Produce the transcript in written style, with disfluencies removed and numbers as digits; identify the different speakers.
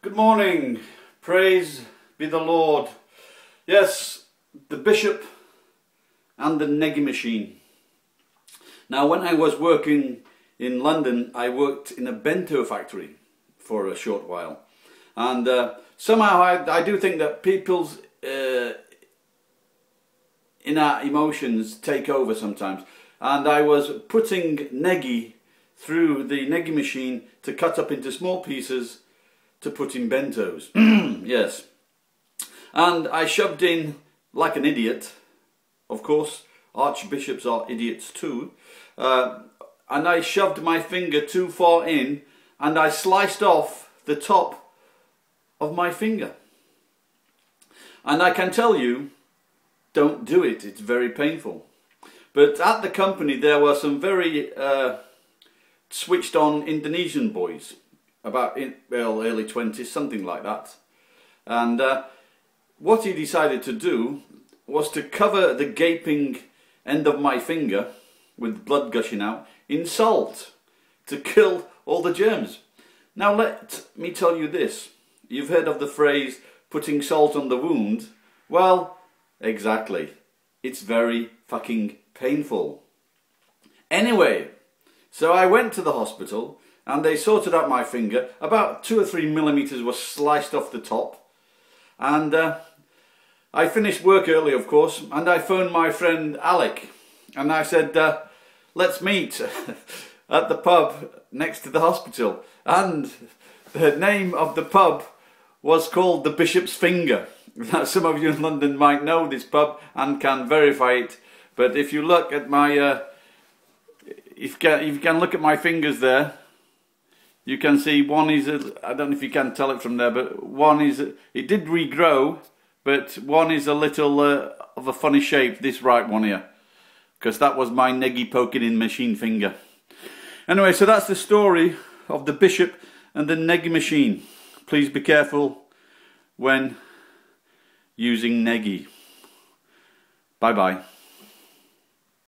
Speaker 1: Good morning, praise be the Lord. Yes, the bishop and the neggy machine. Now, when I was working in London, I worked in a bento factory for a short while, and somehow I do think that people's inner emotions take over sometimes, and I was putting neggy through the neggy machine to cut up into small pieces to put in bentos. Yes. And I shoved in like an idiot. Of course, archbishops are idiots too. And I shoved my finger too far in and I sliced off the top of my finger. And I can tell you, don't do it. It's very painful. But at the company there were some very switched on Indonesian boys. About early 20s, something like that. And what he decided to do was to cover the gaping end of my finger with blood gushing out in salt to kill all the germs. Now let me tell you this. You've heard of the phrase putting salt on the wound. Well, exactly. It's very fucking painful. Anyway, so I went to the hospital and they sorted out my finger. About 2 or 3 millimeters was sliced off the top. And I finished work early, of course, and I phoned my friend Alec. And I said, let's meet at the pub next to the hospital. And the name of the pub was called the Bishop's Finger. Now, some of you in London might know this pub and can verify it. But if you look at my, if you can look at my fingers there, you can see one is, I don't know if you can tell it from there, but one is, it did regrow, but one is a little of a funny shape, this right one here, because that was my neggy poking in machine finger. Anyway, so that's the story of the bishop and the neggy machine. Please be careful when using neggy. Bye bye.